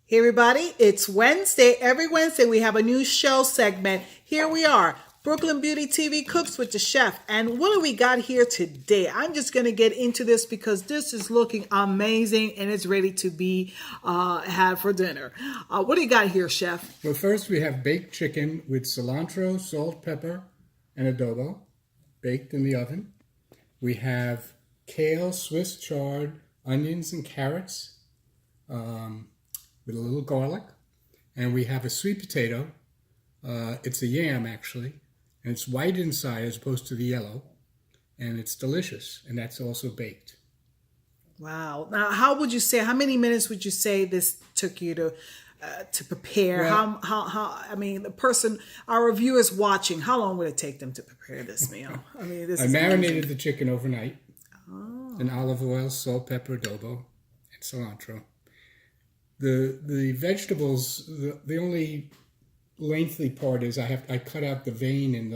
Hey everybody, it's Wednesday. Every Wednesday we have a new show segment. Here we are, Brooklyn Beauty TV Cooks with the Chef. And what do we got here today? I'm just going to get into this because this is looking amazing and it's ready to be had for dinner. What do you got here, Chef? Well, first we have baked chicken with cilantro, salt, pepper, and adobo, baked in the oven. We have kale, Swiss chard, onions, and carrots. With a little garlic, and we have a sweet potato. It's a yam actually, and it's white inside as opposed to the yellow, and it's delicious, and that's also baked. Wow. Now, how many minutes would you say this took you to prepare? Well, Our reviewers watching, how long would it take them to prepare this meal? I marinated the chicken overnight in olive oil, salt, pepper, adobo, and cilantro. The vegetables, the only lengthy part is I cut out the vein in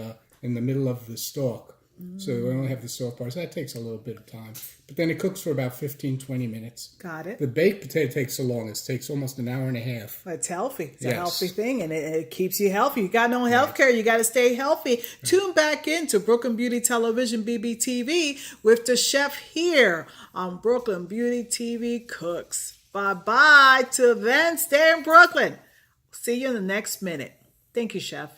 the middle of the stalk. So I only have the stalk part. So that takes a little bit of time. But then it cooks for about 15-20 minutes. Got it. The baked potato takes the longest. It takes almost an hour and a half. It's healthy. It's a Yes. healthy thing, and it keeps you healthy. You got no health care. You got to stay healthy. Tune back into Brooklyn Beauty Television, BBTV, with the chef here on Brooklyn Beauty TV Cooks. Bye-bye. Till then, stay in Brooklyn. See you in the next minute. Thank you, Chef.